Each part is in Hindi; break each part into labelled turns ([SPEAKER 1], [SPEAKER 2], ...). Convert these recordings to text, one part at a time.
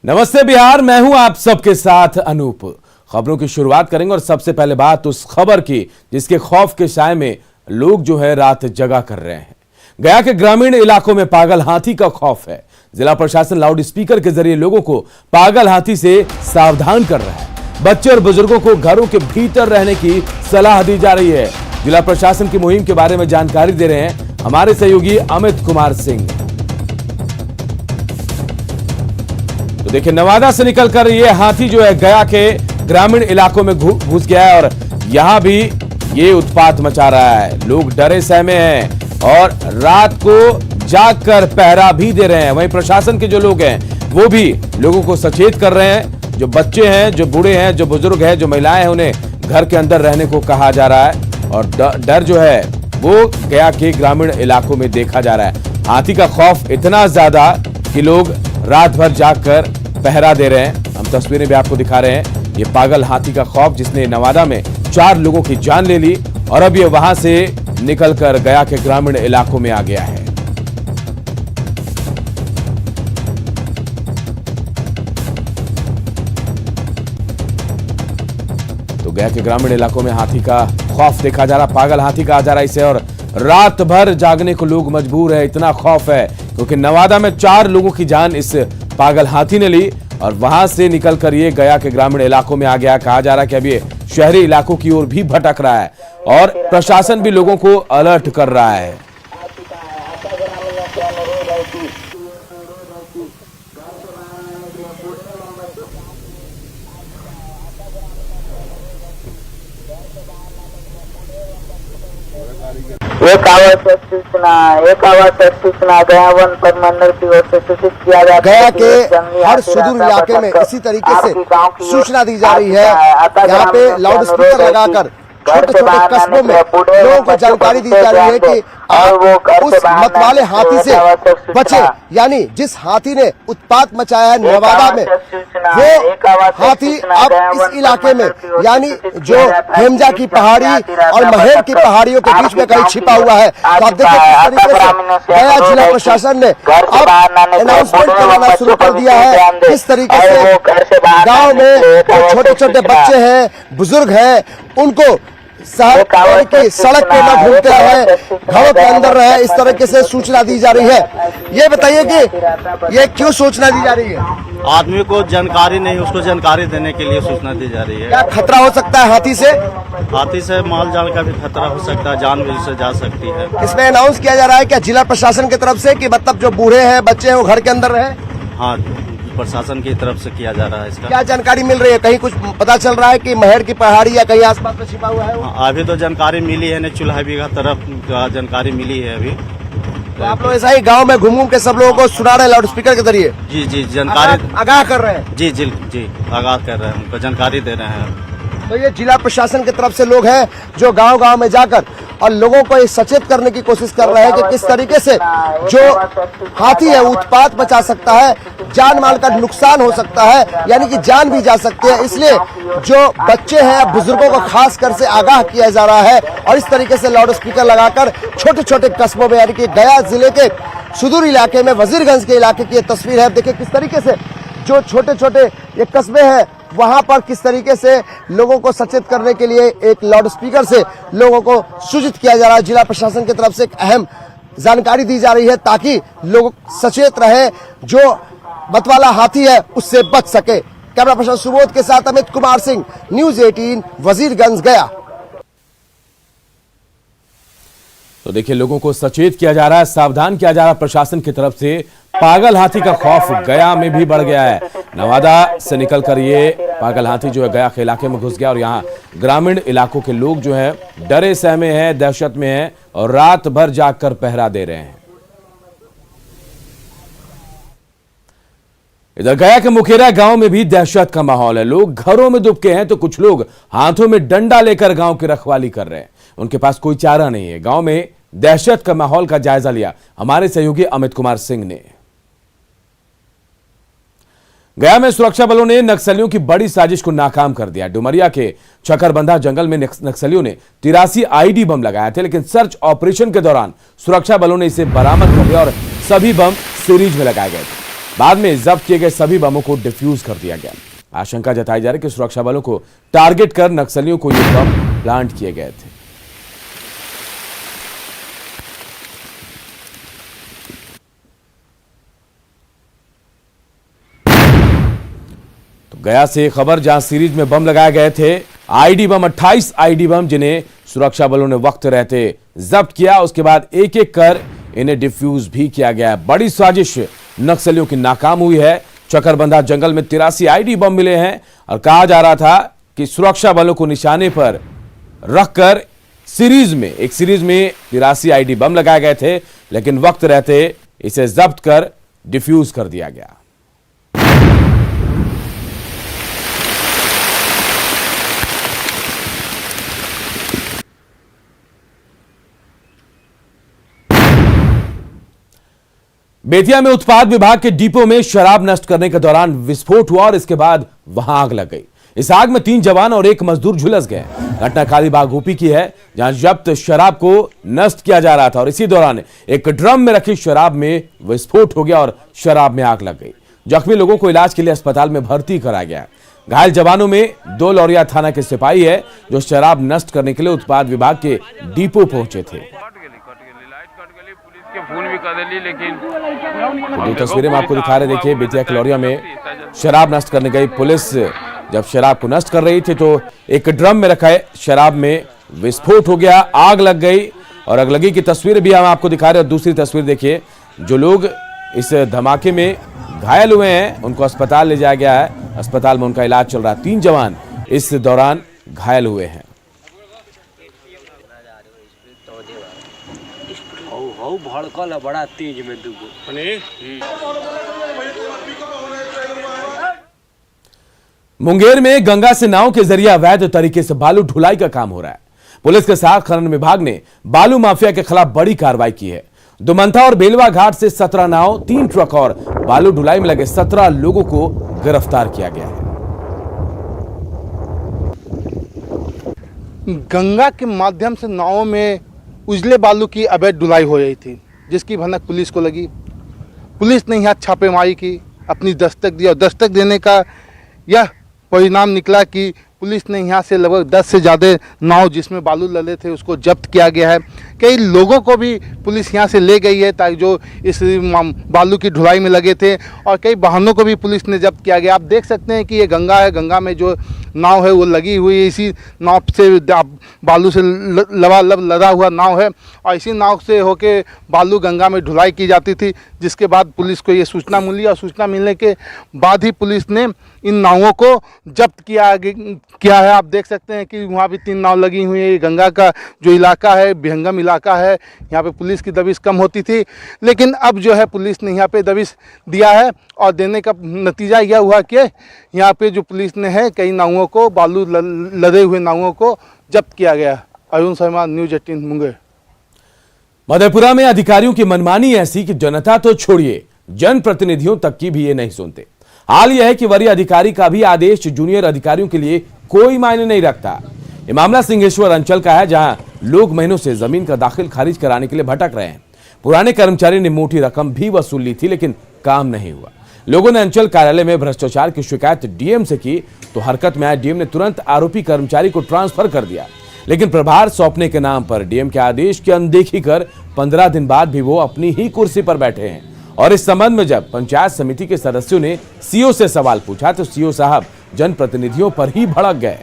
[SPEAKER 1] नमस्ते बिहार, मैं हूं आप सबके साथ अनूप। खबरों की शुरुआत करेंगे और सबसे पहले बात उस खबर की जिसके खौफ के साए में लोग जो है रात जगा कर रहे हैं। गया के ग्रामीण इलाकों में पागल हाथी का खौफ है। जिला प्रशासन लाउड स्पीकर के जरिए लोगों को पागल हाथी से सावधान कर रहा है। बच्चे और बुजुर्गों को घरों के भीतर रहने की सलाह दी जा रही है। जिला प्रशासन की मुहिम के बारे में जानकारी दे रहे हैं हमारे सहयोगी अमित कुमार सिंह। तो देखिए, नवादा से निकलकर ये हाथी जो है गया के ग्रामीण इलाकों में घुस गया है और यहां भी ये उत्पात मचा रहा है। लोग डरे सहमे हैं और रात को जागकर पहरा भी दे रहे हैं। वहीं प्रशासन के जो लोग हैं वो भी लोगों को सचेत कर रहे हैं। जो बच्चे हैं, जो बूढ़े हैं, जो बुजुर्ग हैं, जो महिलाएं हैं, उन्हें घर के अंदर रहने को कहा जा रहा है और डर जो है वो गया के ग्रामीण इलाकों में देखा जा रहा है। हाथी का खौफ इतना ज्यादा कि लोग रात भर जागकर पहरा दे रहे हैं। हम तस्वीरें भी आपको दिखा रहे हैं। ये पागल हाथी का खौफ जिसने नवादा में 4 लोगों की जान ले ली और अब ये वहां से निकलकर गया के ग्रामीण इलाकों में आ गया है। तो गया के ग्रामीण इलाकों में हाथी का खौफ देखा जा रहा, पागल हाथी कहा जा रहा है इसे, और रात भर जागने को लोग मजबूर है। इतना खौफ है क्योंकि नवादा में 4 लोगों की जान इस पागल हाथी ने ली और वहां से निकलकर ये गया के ग्रामीण इलाकों में आ गया। कहा जा रहा है कि अब ये शहरी इलाकों की ओर भी भटक रहा है और प्रशासन भी लोगों को अलर्ट कर रहा है।
[SPEAKER 2] एक आवश्यक सूचना गया वन कमांडर की ओर से सूचित किया जाता है।
[SPEAKER 3] गया के हर सुदूर इलाके में इसी तरीके से सूचना दी जा रही है। यहाँ पे लाउड स्पीकर लगाकर छोटे छोटे कस्बों में लोगों को जानकारी दी जा रही है कि उस मतवाले हाथी से बचे। यानी जिस हाथी ने उत्पात मचाया है नवादा में, वो हाथी अब इस इलाके में यानी जो हेमजा की पहाड़ी और महेर की पहाड़ियों के बीच में कहीं छिपा हुआ है। तो आप देखिए किस तरीके से गया जिला प्रशासन ने अब अनाउंसमेंट करना शुरू कर दिया है। किस तरीके से गाँव में जो छोटे छोटे बच्चे हैं, बुजुर्ग हैं, उनको शहर की सड़क पे न घूमते रहे, घरों के अंदर रहे, इस तरीके से सूचना दी जा रही है। ये बताइए कि ये क्यों सूचना दी जा रही है?
[SPEAKER 4] आदमी को जानकारी नहीं, उसको जानकारी देने के लिए सूचना दी जा रही है।
[SPEAKER 3] क्या खतरा हो सकता है हाथी से?
[SPEAKER 4] हाथी से माल जाल का भी खतरा हो सकता है, जान भी उससे जा सकती है।
[SPEAKER 3] इसमें अनाउंस किया जा रहा है क्या जिला प्रशासन की तरफ से कि मतलब जो बूढ़े हैं, बच्चे हैं, वो घर के अंदर रहे?
[SPEAKER 4] हाँ, प्रशासन की तरफ से किया जा रहा है इसका।
[SPEAKER 3] क्या जानकारी मिल रही है? कहीं कुछ पता चल रहा है कि महर की पहाड़ी या कहीं आसपास में छिपा हुआ है?
[SPEAKER 4] हाँ, अभी तो जानकारी मिली है, चूल्हा बीघा तरफ जानकारी मिली है अभी।
[SPEAKER 3] तो आप लोग ऐसा ही गांव में घूम के सब लोगों को सुना रहे लाउड स्पीकर के जरिए?
[SPEAKER 4] जी जानकारी
[SPEAKER 3] आगाह कर रहे हैं।
[SPEAKER 4] जी आगाह कर रहे हैं, उनको जानकारी दे रहे हैं।
[SPEAKER 3] तो ये जिला प्रशासन की तरफ से लोग हैं जो गांव-गांव में जाकर और लोगों को ये सचेत करने की कोशिश कर रहे हैं कि किस तरीके से जो हाथी है उत्पात मचा सकता है, जान माल का नुकसान हो सकता है, यानी कि जान भी जा सकती है। इसलिए जो बच्चे हैं, बुजुर्गों को खास कर से आगाह किया जा रहा है और इस तरीके से लाउड स्पीकर लगाकर छोटे छोटे कस्बों में यानी कि गया जिले के सुदूर इलाके में वजीरगंज के इलाके की ये तस्वीर है। देखिए किस तरीके से जो छोटे छोटे ये कस्बे हैं वहां पर किस तरीके से लोगों को सचेत करने के लिए एक लाउड स्पीकर से लोगों को सूचित किया जा रहा है। जिला प्रशासन की तरफ से एक अहम जानकारी दी जा रही है ताकि लोग सचेत रहे, जो मतवाला हाथी है उससे बच सके। कैमरा पर्सन सुबोध के साथ अमित कुमार सिंह, न्यूज 18 वजीरगंज गया।
[SPEAKER 1] तो देखिए, लोगों को सचेत किया जा रहा है, सावधान किया जा रहा है प्रशासन की तरफ से। पागल हाथी का खौफ गया में भी बढ़ गया है। नवादा से निकलकर ये पागल हाथी जो है गया के इलाके में घुस गया और यहाँ ग्रामीण इलाकों के लोग जो है डरे सहमे हैं, दहशत में हैं और रात भर जागकर पहरा दे रहे हैं। इधर गया के मुखेरा गांव में भी दहशत का माहौल है। लोग घरों में दुबके हैं तो कुछ लोग हाथों में डंडा लेकर गांव की रखवाली कर रहे हैं। उनके पास कोई चारा नहीं है। गांव में दहशत का माहौल का जायजा लिया हमारे सहयोगी अमित कुमार सिंह ने। गया में सुरक्षा बलों ने नक्सलियों की बड़ी साजिश को नाकाम कर दिया। डुमरिया के चकरबंधा जंगल में नक्सलियों ने 83 आईडी बम लगाए थे, लेकिन सर्च ऑपरेशन के दौरान सुरक्षा बलों ने इसे बरामद कर लिया और सभी बम सीरीज में लगाए गए थे। बाद में जब्त किए गए सभी बमों को डिफ्यूज कर दिया गया। आशंका जताई जा रही है कि सुरक्षा बलों को टारगेट कर नक्सलियों को ये बम प्लांट किए गए थे। तो गया से खबर जहां सीरीज में बम लगाए गए थे, आईडी बम 28 आईडी बम, जिन्हें सुरक्षा बलों ने वक्त रहते जब्त किया। उसके बाद एक एक कर इन्हें डिफ्यूज भी किया गया। बड़ी साजिश नक्सलियों की नाकाम हुई है। चकरबंधा जंगल में 83 आईडी बम मिले हैं और कहा जा रहा था कि सुरक्षा बलों को निशाने पर रखकर एक सीरीज में 83 आईडी बम लगाए गए थे, लेकिन वक्त रहते इसे जब्त कर डिफ्यूज कर दिया गया। बेतिया में उत्पाद विभाग के डिपो में शराब नष्ट करने के दौरान विस्फोट हुआ और इसके बाद वहां आग लग गई। इस आग में 3 जवान और 1 मजदूर झुलस गए। घटना कालीबाग यूपी की है, जहां जब्त शराब को नष्ट किया जा रहा था और इसी दौरान एक ड्रम में रखी शराब में विस्फोट हो गया और शराब में आग लग गई। जख्मी लोगों को इलाज के लिए अस्पताल में भर्ती कराया गया। घायल जवानों में 2 लौरिया थाना के सिपाही है, जो शराब नष्ट करने के लिए उत्पाद विभाग के डिपो पहुंचे थे।
[SPEAKER 5] फोन भी कर दिली, लेकिन
[SPEAKER 1] दो तस्वीरें हम आपको दिखा रहे, देखिए बेतिया कलौरिया में शराब नष्ट करने गई पुलिस जब शराब को नष्ट कर रही थी तो एक ड्रम में रखा शराब में विस्फोट हो गया, आग लग गई और अगलगी की तस्वीर भी हम आपको दिखा रहे हैं। दूसरी तस्वीर देखिए, जो लोग इस धमाके में घायल हुए हैं उनको अस्पताल ले जाया गया है, अस्पताल में उनका इलाज चल रहा है। 3 जवान इस दौरान घायल हुए हैं।
[SPEAKER 6] भड़कल है बड़ा तेज में दुगो।
[SPEAKER 1] मुंगेर में गंगा से नाव के जरिए अवैध तरीके से बालू ढुलाई का काम हो रहा है। पुलिस के साथ खनन विभाग ने बालू माफिया के खिलाफ बड़ी कार्रवाई की है। दुमंथा और बेलवा घाट से 17 नाव, 3 ट्रक और बालू ढुलाई में लगे 17 लोगों को गिरफ्तार किया गया है।
[SPEAKER 7] गंगा के माध्यम से नावों में उजले बालू की अवैध ढुलाई हो रही थी, जिसकी भनक पुलिस को लगी। पुलिस ने यहाँ छापेमारी की, अपनी दस्तक दी और दस्तक देने का यह परिणाम निकला कि पुलिस ने यहाँ से लगभग 10 से ज़्यादा नाव जिसमें बालू लदे थे उसको जब्त किया गया है। कई लोगों को भी पुलिस यहाँ से ले गई है ताकि जो इस बालू की ढुलाई में लगे थे, और कई वाहनों को भी पुलिस ने जब्त किया गया। आप देख सकते हैं कि ये गंगा है, गंगा में जो नाव है वो लगी हुई है, इसी नाव से बालू से लबालब लदा हुआ नाव है और इसी नाव से होके बालू गंगा में ढुलाई की जाती थी, जिसके बाद पुलिस को ये सूचना मिली और सूचना मिलने के बाद ही पुलिस ने इन नावों को जब्त किया है। आप देख सकते हैं कि वहाँ भी 3 नाव लगी हुई है। गंगा का जो इलाका है विहंगम इलाका है, यहाँ पे पुलिस की दबिश कम होती थी, लेकिन अब जो है पुलिस ने यहाँ पे दबिश दिया है और देने का नतीजा यह हुआ कि यहाँ पे जो पुलिस ने है कई नावों को, बालू लदे हुए नावों को जब्त किया गया। अरुण शर्मा, न्यूज़ 18 मुंगेर।
[SPEAKER 1] मधेपुरा में अधिकारियों की मनमानी ऐसी कि जनता तो छोड़िए, जनप्रतिनिधियों तक की भी ये नहीं सुनते। हाल यह है कि वरीय अधिकारी का भी आदेश जूनियर अधिकारियों के लिए कोई मायने नहीं रखता। ये मामला सिंहेश्वर अंचल का है, जहां लोग महीनों से जमीन का दाखिल खारिज कराने के लिए भटक रहे हैं। पुराने कर्मचारी ने मोटी रकम भी वसूल ली थी, लेकिन काम नहीं हुआ। लोगों ने अंचल कार्यालय में भ्रष्टाचार की शिकायत डीएम से की तो हरकत में आए डीएम ने तुरंत आरोपी कर्मचारी को ट्रांसफर कर दिया, लेकिन प्रभार सौंपने के नाम पर डीएम के आदेश की अनदेखी कर 15 दिन बाद भी वो अपनी ही कुर्सी पर बैठे हैं। और इस संबंध में जब पंचायत समिति के सदस्यों ने सीओ से सवाल पूछा तो सीओ साहब जनप्रतिनिधियों पर ही भड़क गए।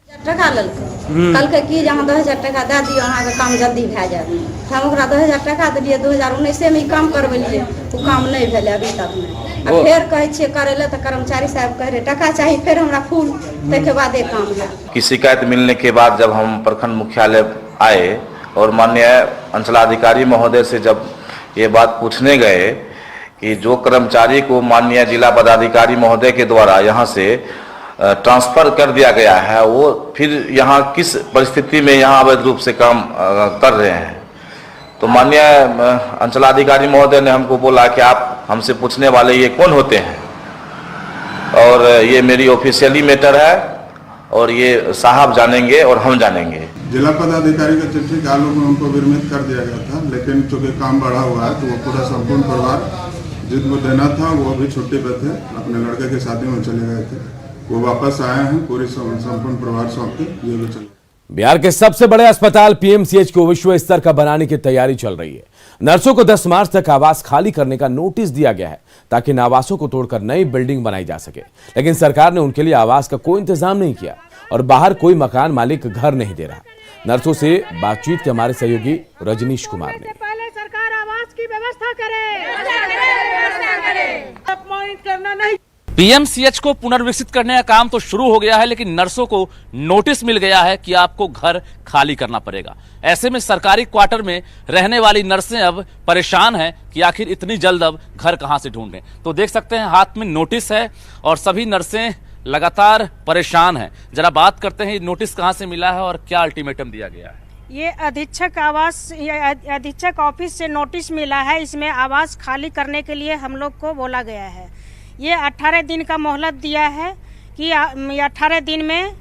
[SPEAKER 8] टका कल की जहाँ 2000 टका दे दियो, अहाँ के काम जल्दी भए जाए। हम ओकरा 2000 टका दिलियै, 2019 में काम करवेलियै, वो काम नहीं भेले अभी तक में। अब फिर कहे छियै करे ले तो कर्मचारी साहब कह रहे टका चाहिए, फिर हमरा फूल के बाद ये काम है।
[SPEAKER 9] की शिकायत मिलने के बाद जब हम प्रखंड मुख्यालय आए और माननीय अंचलाधिकारी महोदय से जब ये बात पूछने गए कि जो कर्मचारी को माननीय जिला पदाधिकारी महोदय के द्वारा यहाँ से ट्रांसफर कर दिया गया है, वो फिर यहाँ किस परिस्थिति में यहाँ अवैध रूप से काम कर रहे हैं, तो माननीय अंचलाधिकारी महोदय ने हमको बोला कि आप हमसे पूछने वाले ये कौन होते हैं, और ये मेरी ऑफिशियली मैटर है और ये साहब जानेंगे और हम जानेंगे।
[SPEAKER 5] जिला पदाधिकारी का चिट्ठी के आलोक में उनको विरमित कर दिया गया था, लेकिन चूंकि काम बढ़ा हुआ है तो वो पूरा संपूर्ण परिवार जिनको देना था वो अभी छुट्टी पे थे, अपने लड़के की शादी में चले गए थे, वो वापस आए हैं, पूरी संपूर्ण परिवार सौंप के ये भी चले।
[SPEAKER 1] बिहार के सबसे बड़े अस्पताल पीएमसीएच को विश्व स्तर का बनाने की तैयारी चल रही है। नर्सों को 10 मार्च तक आवास खाली करने का नोटिस दिया गया है ताकि इन आवासों को तोड़कर नई बिल्डिंग बनाई जा सके, लेकिन सरकार ने उनके लिए आवास का कोई इंतजाम नहीं किया और बाहर कोई मकान मालिक घर नहीं दे रहा। नर्सों से बातचीत के हमारे सहयोगी रजनीश कुमार ने।
[SPEAKER 10] पहले सरकार आवास की व्यवस्था करे, अपमानित करना नहीं।
[SPEAKER 11] पीएमसीएच को पुनर्विकसित करने का काम तो शुरू हो गया है, लेकिन नर्सों को नोटिस मिल गया है कि आपको घर खाली करना पड़ेगा। ऐसे में सरकारी क्वार्टर में रहने वाली नर्सें अब परेशान हैं कि आखिर इतनी जल्द अब घर कहां से ढूंढें। तो देख सकते हैं हाथ में नोटिस है और सभी नर्सें लगातार परेशान हैं। जरा बात करते हैं नोटिस कहां से मिला है और क्या अल्टीमेटम दिया गया है।
[SPEAKER 10] ये अधीक्षक ऑफिस से नोटिस मिला है। इसमें आवास खाली करने के लिए हम लोग को बोला गया है। ये 18 दिन का मोहलत दिया है कि 18 दिन में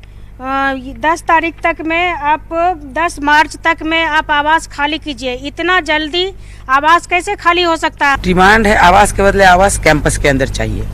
[SPEAKER 10] 10 तारीख तक में आप 10 मार्च तक में आप आवास खाली कीजिए। इतना जल्दी आवास कैसे खाली हो सकता है?
[SPEAKER 12] डिमांड है आवास के बदले आवास कैंपस के अंदर चाहिए।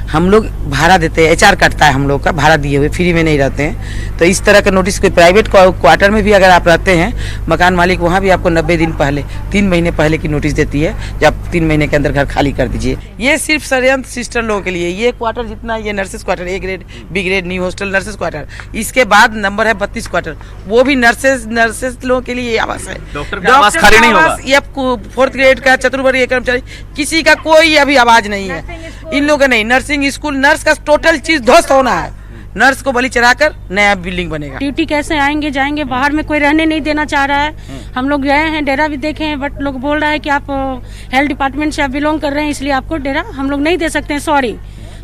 [SPEAKER 12] हम लोग भाड़ा देते हैं, एचआर कटता है हम लोग का, भाड़ा दिए हुए फ्री में नहीं रहते हैं। तो इस तरह का नोटिस कोई प्राइवेट क्वार्टर में भी अगर आप रहते हैं, मकान मालिक वहाँ भी आपको 90 दिन पहले 3 महीने पहले की नोटिस देती है जब आप 3 महीने के अंदर घर खाली कर दीजिए। ये सिर्फ षड्यंत्र सिस्टर लोगों के लिए। ये क्वार्टर जितना ये nurses quarter A grade B grade new hostel nurses quarter, इसके बाद नंबर है 32 क्वार्टर, वो भी नर्सेस लोगों के लिए आवास है।
[SPEAKER 11] आवास खाली नहीं होगा।
[SPEAKER 12] ये 4th ग्रेड का चतुर्वर्गीय कर्मचारी किसी का कोई अभी आवाज नहीं है। इन लोगों का नहीं। नर्सिंग स्कूल नर्स का टोटल चीज ध्वस्त होना है। नर्स को बलि चढ़ाकर नया बिल्डिंग बनेगा।
[SPEAKER 10] ड्यूटी कैसे आएंगे जाएंगे, बाहर में कोई रहने नहीं देना चाह रहा है। हम लोग गए हैं, डेरा भी देखे हैं, बट लोग बोल रहा है कि आप हेल्थ डिपार्टमेंट से आप बिलोंग कर रहे हैं, इसलिए आपको डेरा हम लोग नहीं दे सकते हैं, सॉरी।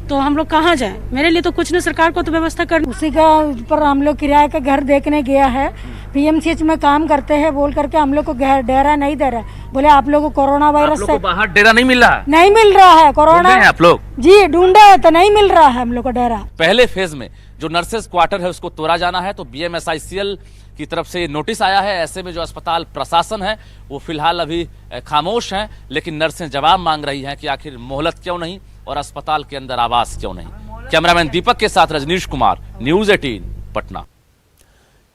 [SPEAKER 10] तो हम लोग कहाँ जाएं? मेरे लिए तो कुछ नहीं, सरकार को तो व्यवस्था कर।
[SPEAKER 13] उसी का पर हम लोग किराए का घर देखने गया है। पीएमसीएच में काम करते हैं बोल करके हम लोग को डेरा नहीं दे रहा। बोले आप लोग को कोरोना वायरस से
[SPEAKER 11] बाहर डेरा नहीं मिल रहा है।
[SPEAKER 13] नहीं मिल रहा है कोरोना।
[SPEAKER 11] आप लोग
[SPEAKER 13] जी ढूंढे है तो नहीं मिल रहा है हम लोग को डेरा।
[SPEAKER 11] पहले फेज में जो नर्सेस क्वार्टर है उसको तोड़ा जाना है, तो बीएमएसआईसीएल की तरफ से नोटिस आया है। ऐसे में जो अस्पताल प्रशासन है वो फिलहाल अभी खामोश है, लेकिन नर्सें जवाब मांग रही हैं कि आखिर मोहलत क्यों नहीं और अस्पताल के अंदर आवास क्यों नहीं। कैमरामैन दीपक के साथ रजनीश कुमार, न्यूज़ 18 पटना।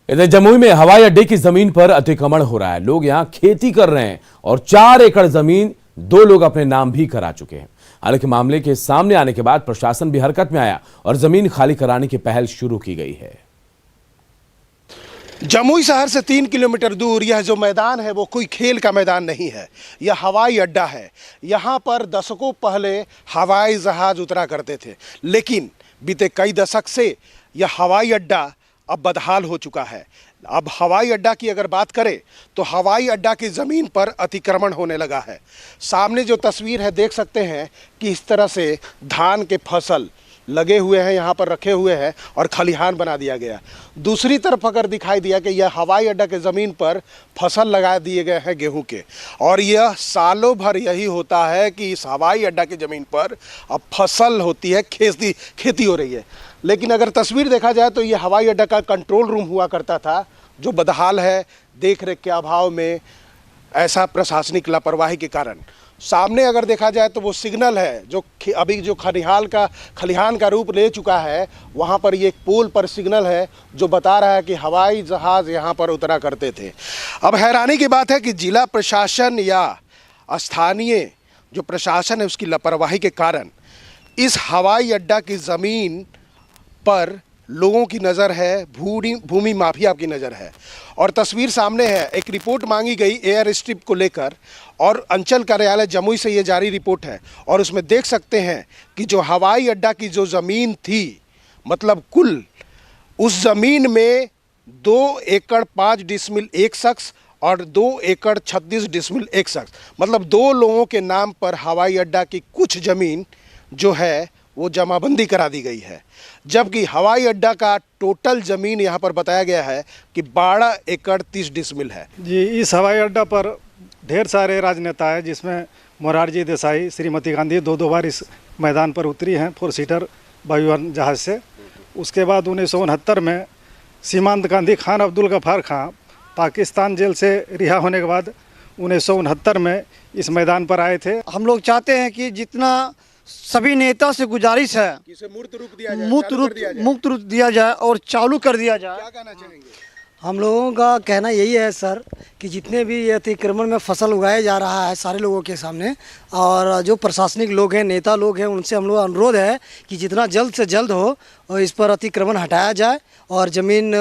[SPEAKER 1] इधर जमुई में हवाई अड्डे की जमीन पर अतिक्रमण हो रहा है। लोग यहां खेती कर रहे हैं और 4 एकड़ जमीन 2 लोग अपने नाम भी करा चुके हैं। हालांकि मामले के सामने आने के बाद प्रशासन भी हरकत में आया और जमीन खाली कराने की पहल शुरू की गई है।
[SPEAKER 14] जमुई शहर से 3 किलोमीटर दूर यह जो मैदान है वो कोई खेल का मैदान नहीं है, यह हवाई अड्डा है। यहाँ पर दशकों पहले हवाई जहाज उतरा करते थे, लेकिन बीते कई दशक से यह हवाई अड्डा अब बदहाल हो चुका है। अब हवाई अड्डा की अगर बात करें तो हवाई अड्डा की ज़मीन पर अतिक्रमण होने लगा है। सामने जो तस्वीर है देख सकते हैं कि इस तरह से धान के फसल लगे हुए हैं, यहाँ पर रखे हुए हैं और खलिहान बना दिया गया। दूसरी तरफ अगर दिखाई दिया कि यह हवाई अड्डा के ज़मीन पर फसल लगा दिए गए हैं गेहूं के, और यह सालों भर यही होता है कि इस हवाई अड्डा की ज़मीन पर अब फसल होती है, खेती हो रही है। लेकिन अगर तस्वीर देखा जाए तो यह हवाई अड्डा का कंट्रोल रूम हुआ करता था, जो बदहाल है देख रेख के अभाव में, ऐसा प्रशासनिक लापरवाही के कारण। सामने अगर देखा जाए तो वो सिग्नल है जो अभी जो खलिहान का रूप ले चुका है, वहाँ पर ये एक पोल पर सिग्नल है जो बता रहा है कि हवाई जहाज़ यहाँ पर उतरा करते थे। अब हैरानी की बात है कि जिला प्रशासन या स्थानीय जो प्रशासन है उसकी लापरवाही के कारण इस हवाई अड्डा की ज़मीन पर लोगों की नज़र है, भूमि माफिया की नज़र है। और तस्वीर सामने है, एक रिपोर्ट मांगी गई एयर स्ट्रिप को लेकर और अंचल कार्यालय जमुई से ये जारी रिपोर्ट है, और उसमें देख सकते हैं कि जो हवाई अड्डा की जो ज़मीन थी, मतलब कुल उस ज़मीन में 2 एकड़ 5 डिसमिल एक शख्स और 2 एकड़ 36 डिसमिल एक शख्स, मतलब 2 लोगों के नाम पर हवाई अड्डा की कुछ ज़मीन जो है वो जमाबंदी करा दी गई है। जबकि हवाई अड्डा का टोटल ज़मीन यहाँ पर बताया गया है कि 12 एकड़ 30 डिसमिल है।
[SPEAKER 15] जी, इस हवाई अड्डा पर ढेर सारे राजनेता हैं, जिसमें मोरारजी देसाई, श्रीमती गांधी 2 बार इस मैदान पर उतरी हैं 4 सीटर वायुयान जहाज़ से। उसके बाद 1969 में सीमांत गांधी खान अब्दुल गफ्फार खान पाकिस्तान जेल से रिहा होने के बाद 1969 में इस मैदान पर आए थे।
[SPEAKER 16] हम लोग चाहते हैं कि जितना सभी नेता से गुजारिश है कि इसे मूर्त रूप दिया जाए और चालू कर दिया जाए।
[SPEAKER 14] क्या कहना चाहेंगे?
[SPEAKER 16] हम लोगों का कहना यही है सर कि जितने भी ये अतिक्रमण में फसल उगाया जा रहा है सारे लोगों के सामने, और जो प्रशासनिक लोग हैं, नेता लोग हैं, उनसे हम लोग अनुरोध है कि जितना जल्द से जल्द हो और इस पर अतिक्रमण हटाया जाए और ज़मीन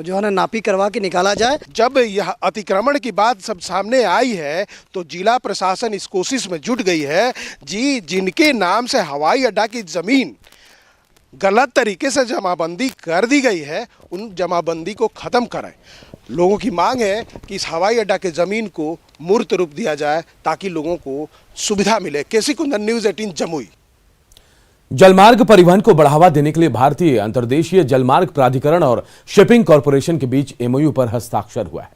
[SPEAKER 16] जो है ना नापी करवा के निकाला जाए।
[SPEAKER 14] जब यह अतिक्रमण की बात सब सामने आई है तो जिला प्रशासन इस कोशिश में जुट गई है जी, जिनके नाम से हवाई अड्डा की ज़मीन गलत तरीके से जमाबंदी कर दी गई है, उन जमाबंदी को ख़त्म करें। लोगों की मांग है कि इस हवाई अड्डा के ज़मीन को मूर्त रूप दिया जाए ताकि लोगों को सुविधा मिले। केसी कुंदन, न्यूज़ 18 जमुई।
[SPEAKER 1] जलमार्ग परिवहन को बढ़ावा देने के लिए भारतीय अंतर्देशीय जलमार्ग प्राधिकरण और शिपिंग कॉरपोरेशन के बीच एमओयू पर हस्ताक्षर हुआ है।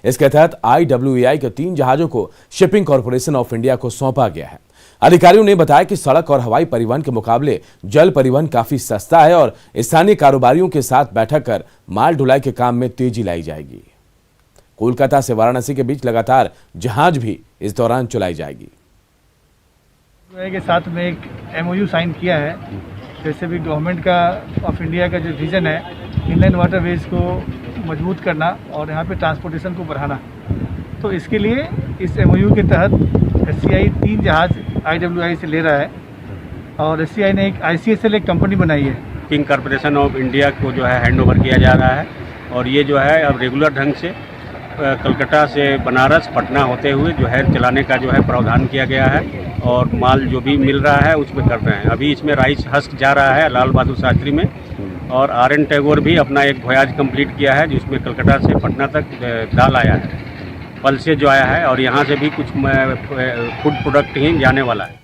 [SPEAKER 1] इसके तहत IWAI के 3 जहाजों को शिपिंग कॉरपोरेशन ऑफ इंडिया को सौंपा गया है। अधिकारियों ने बताया कि सड़क और हवाई परिवहन के मुकाबले जल परिवहन काफी सस्ता है और स्थानीय कारोबारियों के साथ बैठक कर माल ढुलाई के काम में तेजी लाई जाएगी। कोलकाता से वाराणसी के बीच लगातार जहाज भी इस दौरान चलाई जाएगी।
[SPEAKER 17] के साथ में एक MOU साइन किया है। जैसे भी गवर्नमेंट का ऑफ इंडिया का जो विजन है इनलैंड वाटरवेज को मजबूत करना और यहाँ पे ट्रांसपोर्टेशन को बढ़ाना, तो इसके लिए इस MOU के तहत SCI 3 जहाज IWAI से ले रहा है और SCI ने एक ICSL एक कंपनी बनाई है।
[SPEAKER 18] शिपिंग कॉरपोरेशन ऑफ इंडिया को जो है हैंड ओवर किया जा रहा है और ये जो है अब रेगुलर ढंग से कलकत्ता से बनारस पटना होते हुए जो है चलाने का जो है प्रावधान किया गया है और माल जो भी मिल रहा है उसमें कर रहे हैं। अभी इसमें राइस हस्क जा रहा है लाल बहादुर शास्त्री में और RN टैगोर भी अपना एक वॉयाज कंप्लीट किया है जिसमें कलकत्ता से पटना तक दाल आया है, पल से जो आया है और यहाँ से भी कुछ फूड प्रोडक्ट ही जाने वाला है।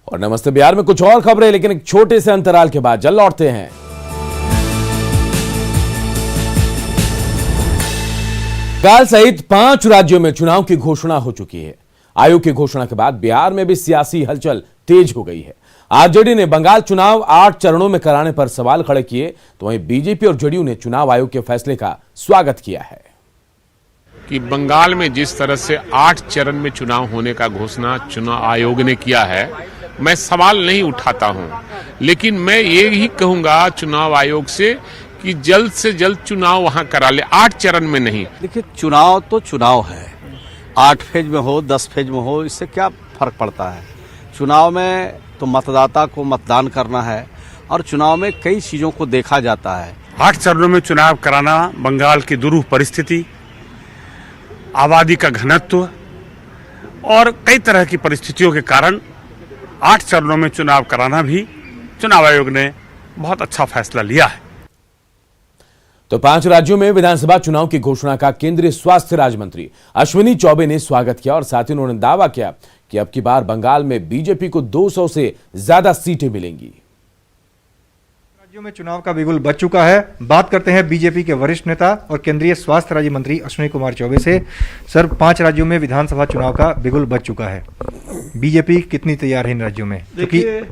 [SPEAKER 1] और नमस्ते बिहार में कुछ और खबरें, लेकिन एक छोटे से अंतराल के बाद जल्द लौटते हैं। बंगाल सहित 5 राज्यों में चुनाव की घोषणा हो चुकी है। आयोग की घोषणा के बाद बिहार में भी सियासी हलचल तेज हो गई है। आरजेडी ने बंगाल चुनाव 8 चरणों में कराने पर सवाल खड़े किए, तो वहीं बीजेपी और जेडीयू ने चुनाव आयोग के फैसले का स्वागत किया है
[SPEAKER 19] कि बंगाल में जिस तरह से 8 चरण में चुनाव होने का घोषणा चुनाव आयोग ने किया है, मैं सवाल नहीं उठाता हूं, लेकिन मैं ये ही कहूंगा चुनाव आयोग से कि जल्द से जल्द चुनाव वहां करा ले, 8 चरण में नहीं।
[SPEAKER 20] देखिए, चुनाव तो चुनाव है, 8 फेज में हो 10 फेज में हो, इससे क्या फर्क पड़ता है। चुनाव में तो मतदाता को मतदान करना है और चुनाव में कई चीजों को देखा जाता है।
[SPEAKER 21] 8 चरणों में चुनाव कराना बंगाल की दुरूह परिस्थिति, आबादी का घनत्व और कई तरह की परिस्थितियों के कारण 8 चरणों में चुनाव कराना भी चुनाव आयोग ने बहुत अच्छा फैसला लिया है।
[SPEAKER 1] तो 5 राज्यों में विधानसभा चुनाव की घोषणा का केंद्रीय स्वास्थ्य राज्य मंत्री अश्विनी चौबे ने स्वागत किया और साथ ही उन्होंने दावा किया कि अब की बार बंगाल में बीजेपी को 200 से ज्यादा सीटें मिलेंगी।
[SPEAKER 22] राज्यों में चुनाव का बिगुल बज चुका है। बात करते हैं बीजेपी के वरिष्ठ नेता और केंद्रीय स्वास्थ्य राज्य मंत्री अश्विनी कुमार चौबे से। सर, 5 राज्यों में विधानसभा चुनाव का बिगुल बज चुका है, बीजेपी कितनी तैयार है इन राज्यों में?
[SPEAKER 23] देखिए,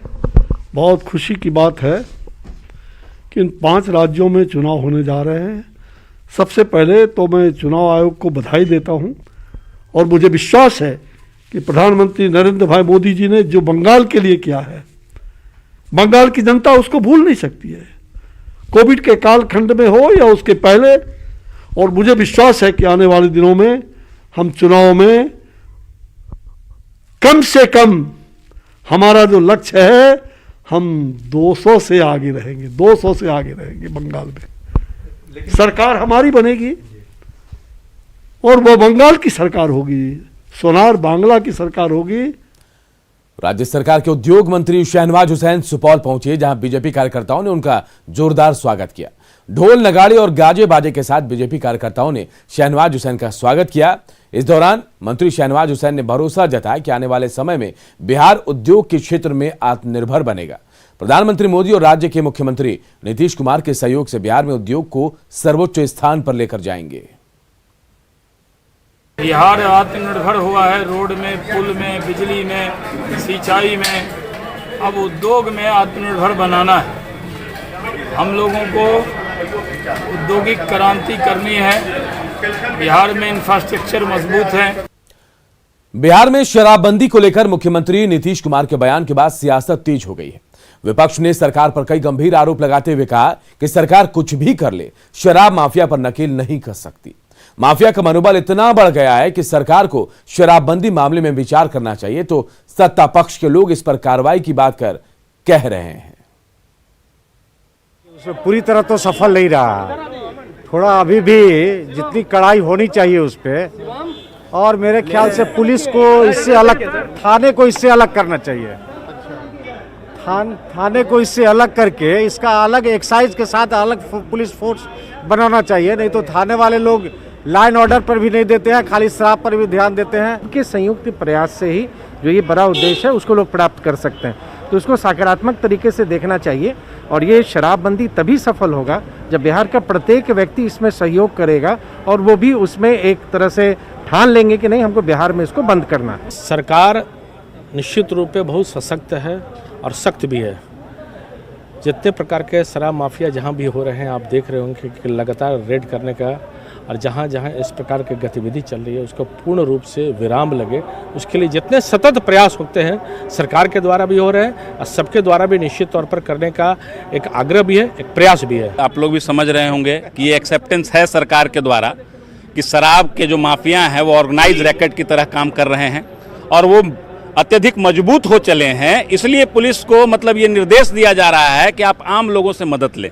[SPEAKER 23] बहुत खुशी की बात है कि इन 5 राज्यों में चुनाव होने जा रहे हैं। सबसे पहले तो मैं चुनाव आयोग को बधाई देता हूं और मुझे विश्वास है कि प्रधानमंत्री नरेंद्र भाई मोदी जी ने जो बंगाल के लिए किया है, बंगाल की जनता उसको भूल नहीं सकती है, कोविड के कालखंड में हो या उसके पहले। और मुझे विश्वास है कि आने वाले दिनों में हम चुनाव में कम से कम हमारा जो लक्ष्य है, हम 200 से आगे रहेंगे, 200 से आगे रहेंगे बंगाल में। सरकार हमारी बनेगी और वो बंगाल की सरकार होगी, सोनार बांग्ला की सरकार होगी।
[SPEAKER 1] राज्य सरकार के उद्योग मंत्री शहनवाज हुसैन सुपौल पहुंचे, जहां बीजेपी कार्यकर्ताओं ने उनका जोरदार स्वागत किया। ढोल नगाड़े और गाजे बाजे के साथ बीजेपी कार्यकर्ताओं ने शहनवाज हुसैन का स्वागत किया। इस दौरान मंत्री शहनवाज हुसैन ने भरोसा जताया कि आने वाले समय में बिहार उद्योग के क्षेत्र में आत्मनिर्भर बनेगा। प्रधानमंत्री मोदी और राज्य के मुख्यमंत्री नीतीश कुमार के सहयोग से बिहार में उद्योग को सर्वोच्च स्थान पर लेकर जाएंगे।
[SPEAKER 24] बिहार आत्मनिर्भर हुआ है, रोड में, पुल में, बिजली में, सिंचाई में। अब उद्योग में आत्मनिर्भर बनाना है। हम लोगों को औद्योगिक क्रांति करनी है। बिहार में इंफ्रास्ट्रक्चर मजबूत है।
[SPEAKER 1] बिहार में शराबबंदी को लेकर मुख्यमंत्री नीतीश कुमार के बयान के बाद सियासत तेज हो गई है। विपक्ष ने सरकार पर कई गंभीर आरोप लगाते हुए कहा कि सरकार कुछ भी कर ले, शराब माफिया पर नकेल नहीं कर सकती। माफिया का मनोबल इतना बढ़ गया है कि सरकार को शराबबंदी मामले में विचार करना चाहिए, तो सत्ता पक्ष के लोग इस पर कार्रवाई की बात कर कह रहे हैं।
[SPEAKER 2] पूरी तरह तो सफल नहीं रहा, थोड़ा अभी भी जितनी कड़ाई होनी चाहिए उस पर, और मेरे ख्याल से पुलिस को इससे अलग, थाने को इससे अलग करना चाहिए। थाने को इससे अलग करके इसका अलग एक्साइज के साथ अलग पुलिस फोर्स बनाना चाहिए। नहीं तो थाने वाले लोग लाइन ऑर्डर पर भी नहीं देते हैं, खाली शराब पर भी ध्यान देते हैं। उनके संयुक्त प्रयास से ही जो ये बड़ा उद्देश्य है उसको लोग प्राप्त कर सकते हैं, तो उसको सकारात्मक तरीके से देखना चाहिए। और ये शराबबंदी तभी सफल होगा जब बिहार का प्रत्येक व्यक्ति इसमें सहयोग करेगा और वो भी उसमें एक तरह से ठान लेंगे कि नहीं, हमको बिहार में इसको बंद करना है।
[SPEAKER 3] सरकार निश्चित रूप से बहुत सशक्त है और सख्त भी है। जितने प्रकार के शराब माफिया जहां भी हो रहे हैं, आप देख रहे होंगे कि लगातार रेड करने का, और जहां जहां इस प्रकार की गतिविधि चल रही है उसको पूर्ण रूप से विराम लगे, उसके लिए जितने सतत प्रयास होते हैं सरकार के द्वारा भी हो रहे हैं और सबके द्वारा भी निश्चित तौर पर करने का एक आग्रह भी है, एक प्रयास भी है।
[SPEAKER 4] आप लोग भी समझ रहे होंगे कि ये एक्सेप्टेंस है सरकार के द्वारा कि शराब के जो माफिया हैं वो ऑर्गेनाइज रैकेट की तरह काम कर रहे हैं और वो अत्यधिक मजबूत हो चले हैं। इसलिए पुलिस को मतलब ये निर्देश दिया जा रहा है कि आप आम लोगों से मदद लें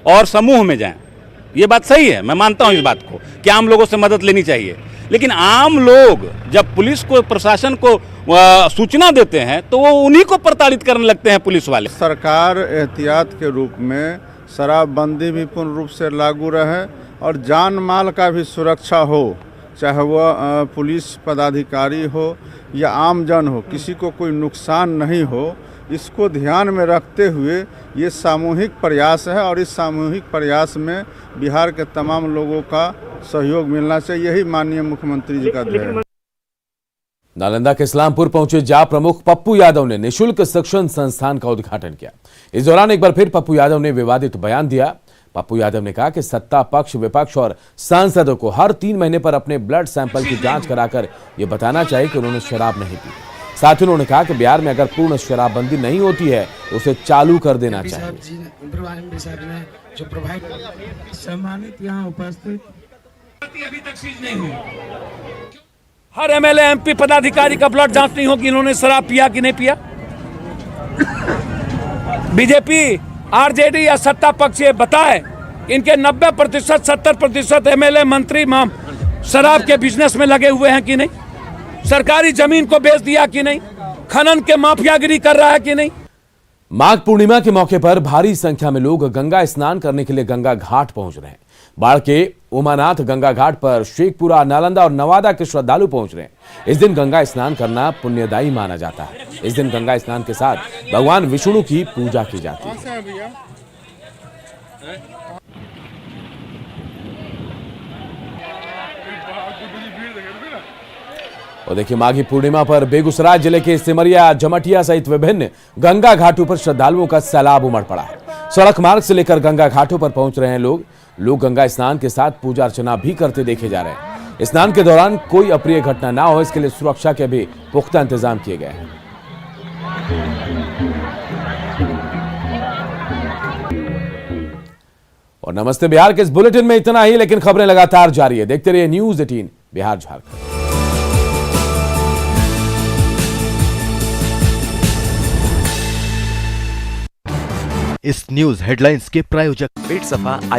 [SPEAKER 4] और समूह में जाएं। ये बात सही है, मैं मानता हूं इस बात को कि आम लोगों से मदद लेनी चाहिए, लेकिन आम लोग जब पुलिस को, प्रशासन को सूचना देते हैं तो वो उन्हीं को प्रताड़ित करने लगते हैं पुलिस वाले।
[SPEAKER 6] सरकार एहतियात के रूप में शराबबंदी भी पूर्ण रूप से लागू रहे और जान माल का भी सुरक्षा हो, चाहे वह पुलिस पदाधिकारी हो या आमजन हो, किसी को कोई नुकसान नहीं हो, इसको ध्यन में रखते हुए ये सामूहिक प्रयास है और इस सामूहिक प्रयास में बिहार के तमाम लोगों का सहयोग मिलना चाहिए। यही माननीय मुख्यमंत्री जी का ध्येय है।
[SPEAKER 1] नालंदा के इस्लामपुर पहुंचे जाप प्रमुख पप्पू यादव ने निःशुल्क शिक्षण संस्थान का उद्घाटन किया। इस दौरान एक बार फिर पप्पू यादव ने विवादित बयान दिया। पप्पू यादव ने कहा कि सत्ता पक्ष, विपक्ष और सांसदों को हर 3 महीने पर अपने ब्लड सैंपल की जांच कराकर ये बताना चाहिए कि उन्होंने शराब नहीं पी। साथ ही उन्होंने कहा कि बिहार में अगर पूर्ण शराबबंदी नहीं होती है तो उसे चालू कर देना चाहिए।
[SPEAKER 25] जो सम्मानित यहाँ उपस्थित अभी तक सीज नहीं हुई।
[SPEAKER 24] हर एमएलए एमपी पदाधिकारी का ब्लड जांच नहीं होगी इन्होंने शराब पिया कि नहीं पिया। बीजेपी, आरजेडी या सत्ता पक्ष ये बताए इनके 90% 70% एमएलए मंत्री शराब के बिजनेस में लगे हुए हैं कि नहीं, सरकारी जमीन को बेच दिया कि नहीं, खनन के माफियागिरी कर रहा है कि नहीं।
[SPEAKER 1] माघ पूर्णिमा के मौके पर भारी संख्या में लोग गंगा स्नान करने के लिए गंगा घाट पहुंच रहे हैं। बाढ़ के उमानाथ गंगा घाट पर शेखपुरा, नालंदा और नवादा के श्रद्धालु पहुंच रहे हैं। इस दिन गंगा स्नान करना पुण्यदायी माना जाता है। इस दिन गंगा स्नान के साथ भगवान विष्णु की पूजा की जाती है। और देखिए, माघी पूर्णिमा पर बेगूसराय जिले के सिमरिया, जमटिया सहित विभिन्न गंगा घाटों पर श्रद्धालुओं का सैलाब उमड़ पड़ा है। सड़क मार्ग से लेकर गंगा घाटों पर पहुंच रहे हैं लोग गंगा स्नान के साथ पूजा अर्चना भी करते देखे जा रहे हैं। स्नान के दौरान कोई अप्रिय घटना ना हो, इसके लिए सुरक्षा के भी पुख्ता इंतजाम किए गए हैं। और नमस्ते बिहार के इस बुलेटिन में इतना ही, लेकिन खबरें लगातार जारी है। देखते रहिए न्यूज़ 18 बिहार झारखंड।
[SPEAKER 26] इस न्यूज हेडलाइंस के प्रायोजक पेट सफा